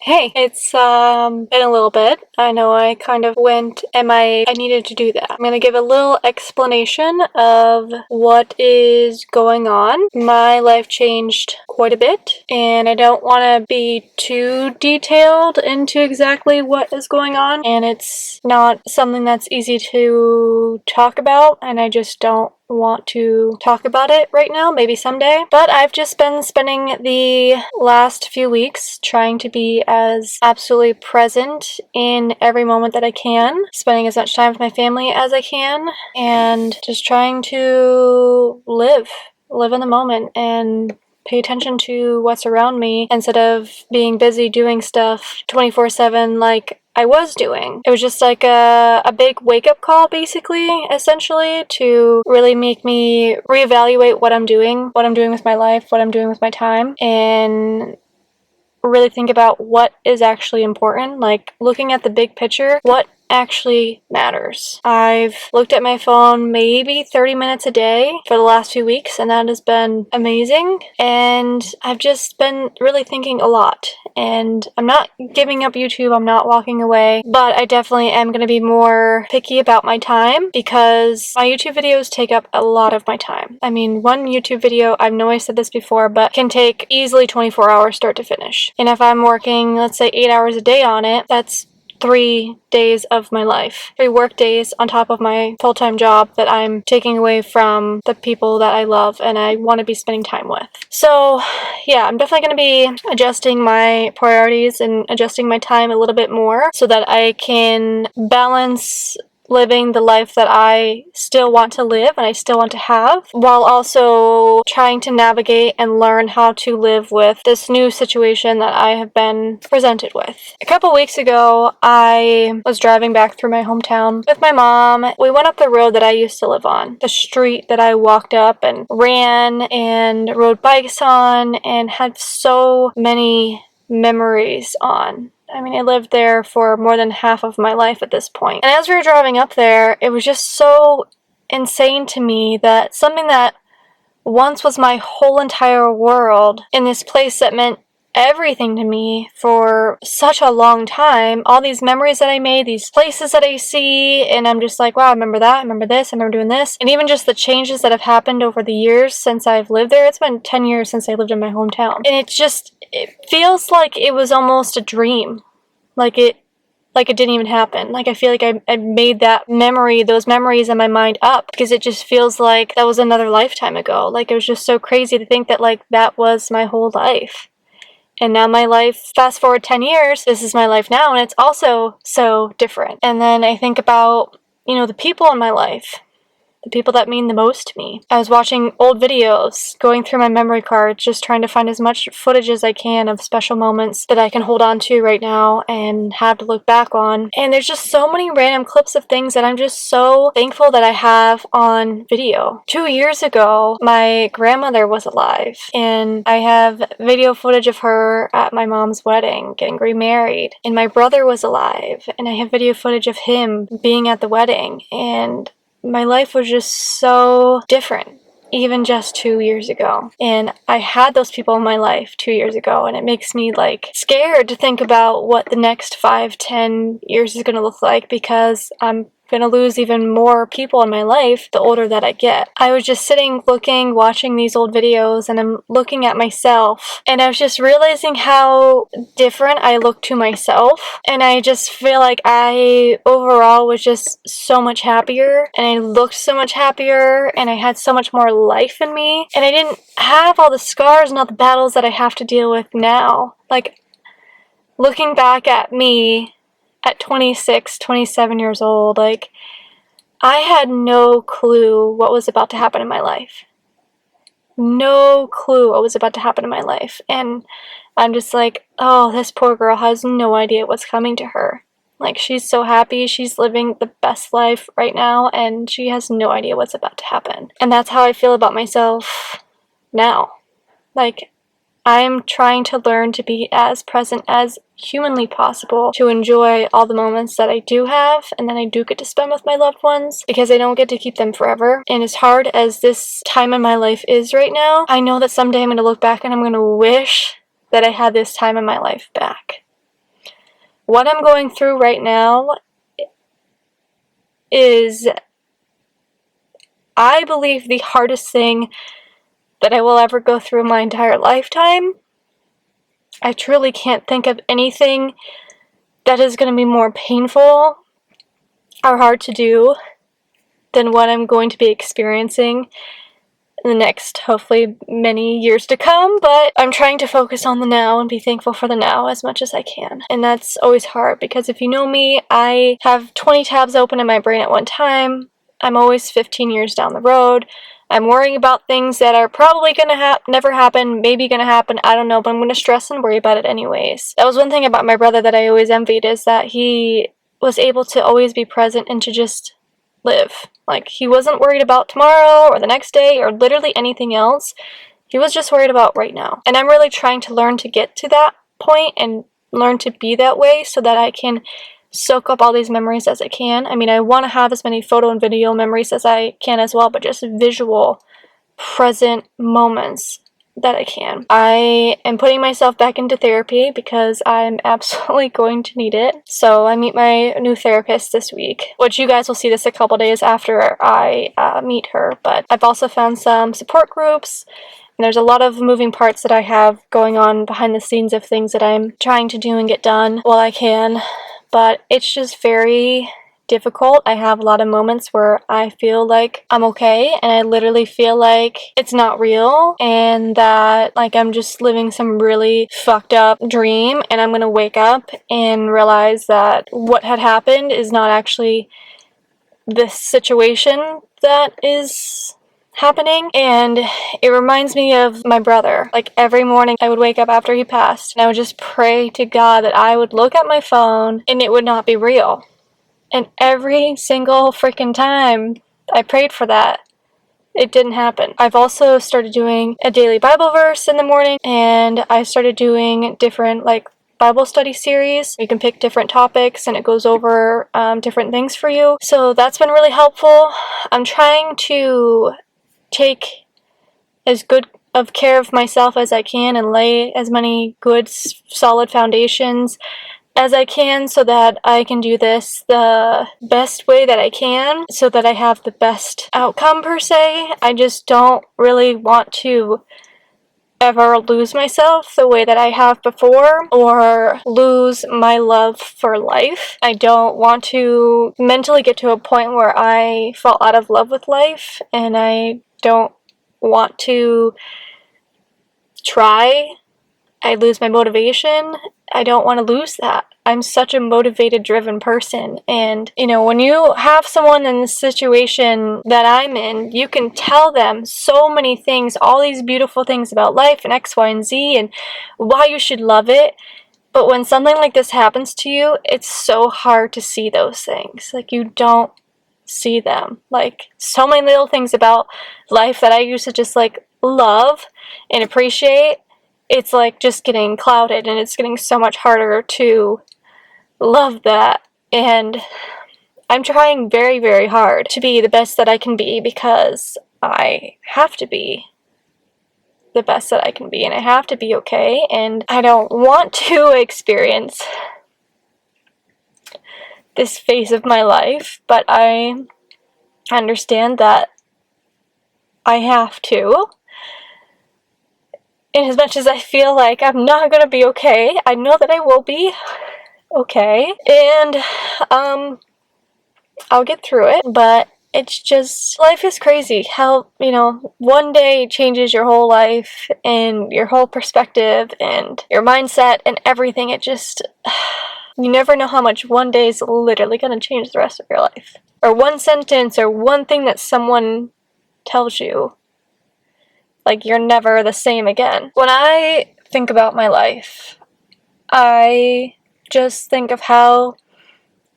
Hey, it's been a little bit. I know I kind of went I needed to do that. I'm gonna give a little explanation of what is going on. My life changed quite a bit, and I don't want to be too detailed into exactly what is going on, and it's not something that's easy to talk about, and I just don't want to talk about it right now, maybe someday. But I've just been spending the last few weeks trying to be as absolutely present in every moment that I can, spending as much time with my family as I can, and just trying to live in the moment and pay attention to what's around me instead of being busy doing stuff 24/7 like I was doing. It was just like a big wake-up call, basically, essentially, to really make me reevaluate what I'm doing with my life, what I'm doing with my time, and really think about what is actually important, like looking at the big picture, what actually matters. I've looked at my phone maybe 30 minutes a day for the last few weeks, and that has been amazing. And I've just been really thinking a lot. And I'm not giving up YouTube, I'm not walking away, but I definitely am going to be more picky about my time because my YouTube videos take up a lot of my time. I mean, one YouTube video, I know I said this before, but can take easily 24 hours start to finish. And if I'm working, let's say 8 hours a day on it, that's 3 days of my life. 3 work days on top of my full-time job that I'm taking away from the people that I love and I want to be spending time with. So yeah, I'm definitely going to be adjusting my priorities and adjusting my time a little bit more so that I can balance living the life that I still want to live and I still want to have, while also trying to navigate and learn how to live with this new situation that I have been presented with. A couple weeks ago, I was driving back through my hometown with my mom. We went up the road that I used to live on, the street that I walked up and ran and rode bikes on and had so many memories on. I mean, I lived there for more than half of my life at this point. And as we were driving up there, it was just so insane to me that something that once was my whole entire world in this place that meant everything to me for such a long time, all these memories that I made, these places that I see, and I'm just like, wow, I remember that, I remember this, I remember doing this, and even just the changes that have happened over the years since I've lived there. It's been 10 years since I lived in my hometown, and it feels like it was almost a dream, like it didn't even happen. Like I feel like I made those memories in my mind up because it just feels like that was another lifetime ago. Like it was just so crazy to think that like that was my whole life. And now my life, fast forward 10 years, this is my life now, and it's also so different. And then I think about, the people in my life, the people that mean the most to me. I was watching old videos, going through my memory cards, just trying to find as much footage as I can of special moments that I can hold on to right now and have to look back on. And there's just so many random clips of things that I'm just so thankful that I have on video. 2 years ago, my grandmother was alive, and I have video footage of her at my mom's wedding, getting remarried. And my brother was alive, and I have video footage of him being at the wedding. And my life was just so different, even just 2 years ago. And I had those people in my life 2 years ago, and it makes me like scared to think about what the next 5-10 years is going to look like, because I'm going to lose even more people in my life the older that I get. I was just sitting, watching these old videos, and I'm looking at myself, and I was just realizing how different I look to myself, and I just feel like I overall was just so much happier, and I looked so much happier, and I had so much more life in me, and I didn't have all the scars and all the battles that I have to deal with now. Like, looking back at me at 26, 27 years old, like, I had no clue what was about to happen in my life. No clue what was about to happen in my life. And I'm just like, oh, this poor girl has no idea what's coming to her. Like, she's so happy, she's living the best life right now, and she has no idea what's about to happen. And that's how I feel about myself now. Like, I'm trying to learn to be as present as humanly possible, to enjoy all the moments that I do have and that I do get to spend with my loved ones, because I don't get to keep them forever. And as hard as this time in my life is right now, I know that someday I'm going to look back and I'm going to wish that I had this time in my life back. what I'm going through right now is, I believe, the hardest thing that I will ever go through in my entire lifetime. I truly can't think of anything that is going to be more painful or hard to do than what I'm going to be experiencing in the next, hopefully, many years to come. But I'm trying to focus on the now and be thankful for the now as much as I can. And that's always hard, because if you know me, I have 20 tabs open in my brain at one time. I'm always 15 years down the road. I'm worrying about things that are probably gonna never happen, maybe gonna happen, I don't know, but I'm gonna stress and worry about it anyways. That was one thing about my brother that I always envied, is that he was able to always be present and to just live. Like, he wasn't worried about tomorrow or the next day or literally anything else. He was just worried about right now. And I'm really trying to learn to get to that point and learn to be that way so that I can soak up all these memories as I can. I mean, I want to have as many photo and video memories as I can as well, but just visual, present moments that I can. I am putting myself back into therapy because I'm absolutely going to need it. So I meet my new therapist this week, which you guys will see this a couple days after I meet her. But I've also found some support groups. And there's a lot of moving parts that I have going on behind the scenes of things that I'm trying to do and get done while I can. But it's just very difficult. I have a lot of moments where I feel like I'm okay, and I literally feel like it's not real, and that like I'm just living some really fucked up dream, and I'm gonna wake up and realize that what had happened is not actually this situation that is happening. And it reminds me of my brother. Like, every morning I would wake up after he passed and I would just pray to God that I would look at my phone and it would not be real. And every single freaking time I prayed for that, it didn't happen. I've also started doing a daily Bible verse in the morning, and I started doing different like Bible study series. You can pick different topics and it goes over different things for you. So that's been really helpful. I'm trying to take as good of care of myself as I can and lay as many good, solid foundations as I can so that I can do this the best way that I can, so that I have the best outcome per se. I just don't really want to ever lose myself the way that I have before, or lose my love for life. I don't want to mentally get to a point where I fall out of love with life, and I don't want to try. I lose my motivation. I don't want to lose that. I'm such a motivated, driven person. And, you know, when you have someone in the situation that I'm in, you can tell them so many things, all these beautiful things about life and X, Y, and Z, and why you should love it. But when something like this happens to you, it's so hard to see those things. Like, you don't see them. Like, so many little things about life that I used to just, like, love and appreciate, it's like just getting clouded, and it's getting so much harder to love that. And I'm trying very, very hard to be the best that I can be, because I have to be the best that I can be, and I have to be okay, and I don't want to experience this phase of my life, but I understand that I have to. And as much as I feel like I'm not gonna be okay, I know that I will be okay. And, I'll get through it, but it's just, life is crazy how, you know, one day changes your whole life and your whole perspective and your mindset and everything. It just, you never know how much one day is literally gonna change the rest of your life. Or one sentence or one thing that someone tells you. Like, you're never the same again. When I think about my life, I just think of how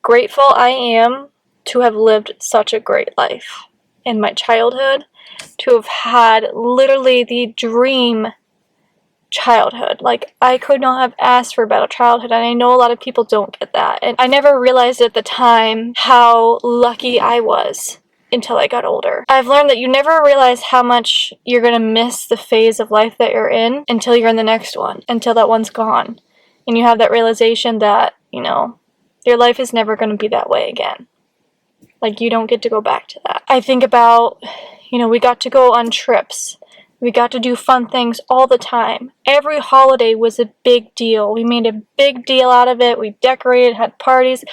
grateful I am to have lived such a great life in my childhood, to have had literally the dream childhood. Like, I could not have asked for a better childhood, and I know a lot of people don't get that. And I never realized at the time how lucky I was until I got older. I've learned that you never realize how much you're gonna miss the phase of life that you're in until you're in the next one, until that one's gone. And you have that realization that you know, your life is never going to be that way again. Like, you don't get to go back to that. I think about, you know, we got to go on trips. We got to do fun things all the time. Every holiday was a big deal. We made a big deal out of it. We decorated, had parties,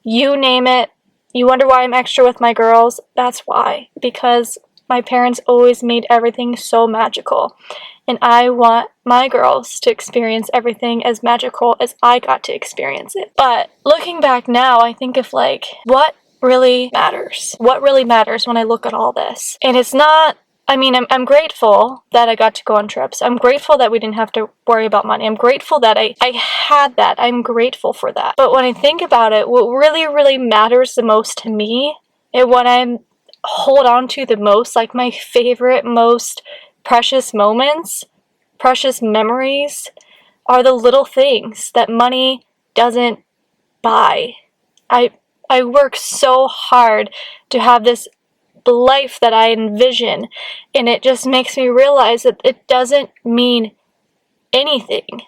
you name it. You wonder why I'm extra with my girls? That's why. Because my parents always made everything so magical. And I want my girls to experience everything as magical as I got to experience it. But looking back now, I think of like, what really matters? What really matters when I look at all this? And it's not, I mean, I'm grateful that I got to go on trips. I'm grateful that we didn't have to worry about money. I'm grateful that I had that. I'm grateful for that. But when I think about it, what really, really matters the most to me, and what I hold on to the most, like my favorite, most precious moments, precious memories, are the little things that money doesn't buy. I work so hard to have this life that I envision, and it just makes me realize that it doesn't mean anything.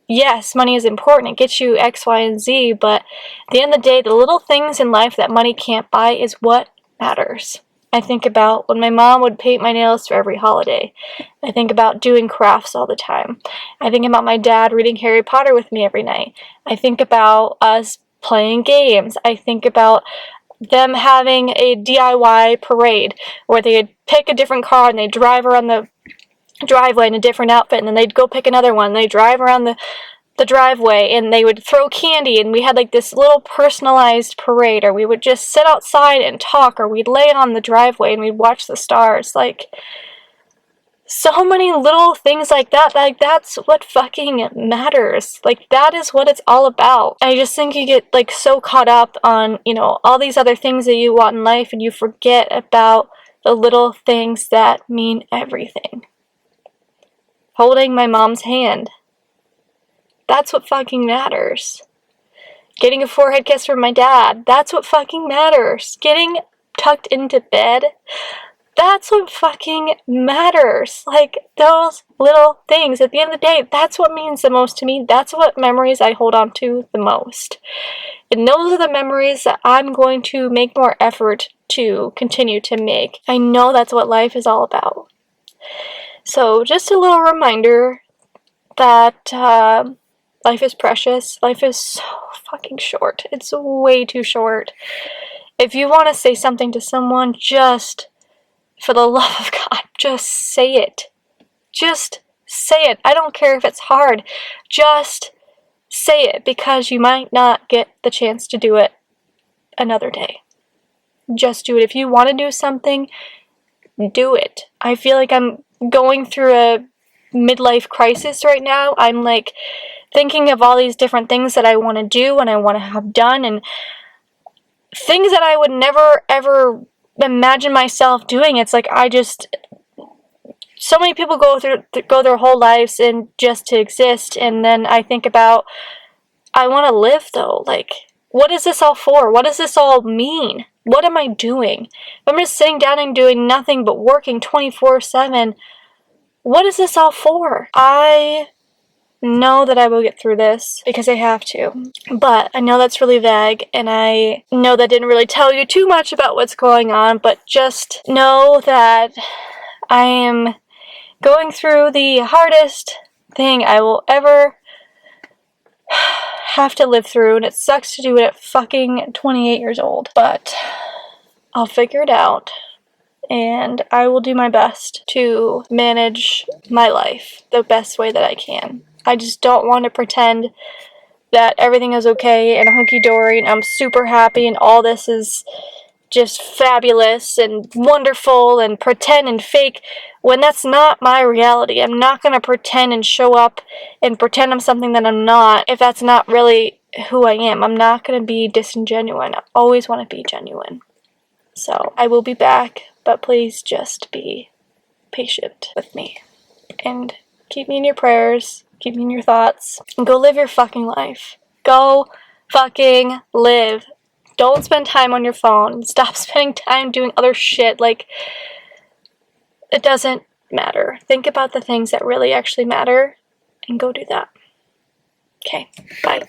Yes, money is important. It gets you X, Y, and Z, but at the end of the day, the little things in life that money can't buy is what matters. I think about when my mom would paint my nails for every holiday. I think about doing crafts all the time. I think about my dad reading Harry Potter with me every night. I think about us playing games. I think about them having a DIY parade where they'd pick a different car and they'd drive around the driveway in a different outfit, and then they'd go pick another one. They'd drive around the driveway and they would throw candy, and we had like this little personalized parade, or we would just sit outside and talk, or we'd lay on the driveway and we'd watch the stars. Like, so many little things like that. Like, that's what fucking matters. Like, that is what it's all about. I just think you get like so caught up on, you know, all these other things that you want in life, and you forget about the little things that mean everything. Holding my mom's hand. That's what fucking matters. Getting a forehead kiss from my dad. That's what fucking matters. Getting tucked into bed. That's what fucking matters. Like, those little things. At the end of the day, that's what means the most to me. That's what memories I hold on to the most. And those are the memories that I'm going to make more effort to continue to make. I know that's what life is all about. So, just a little reminder that life is precious. Life is so fucking short. It's way too short. If you want to say something to someone, just, for the love of God, just say it. Just say it. I don't care if it's hard. Just say it, because you might not get the chance to do it another day. Just do it. If you want to do something, do it. I feel like I'm going through a midlife crisis right now. I'm like thinking of all these different things that I want to do and I want to have done, and things that I would never ever imagine myself doing. It's like, so many people go their whole lives and just to exist, and then I think about, I want to live though. Like, what is this all for? What does this all mean? What am I doing? If I'm just sitting down and doing nothing but working 24/7, what is this all for? I know that I will get through this because I have to, but I know that's really vague, and I know that didn't really tell you too much about what's going on, but just know that I am going through the hardest thing I will ever have to live through, and it sucks to do it at fucking 28 years old, but I'll figure it out, and I will do my best to manage my life the best way that I can. I just don't want to pretend that everything is okay and hunky-dory and I'm super happy and all this is just fabulous and wonderful, and pretend and fake when that's not my reality. I'm not going to pretend and show up and pretend I'm something that I'm not if that's not really who I am. I'm not going to be disingenuine. I always want to be genuine. So I will be back, but please just be patient with me and keep me in your prayers, keep me in your thoughts, and go live your fucking life. Go fucking live. Don't spend time on your phone. Stop spending time doing other shit. Like, it doesn't matter. Think about the things that really actually matter and go do that. Okay, bye.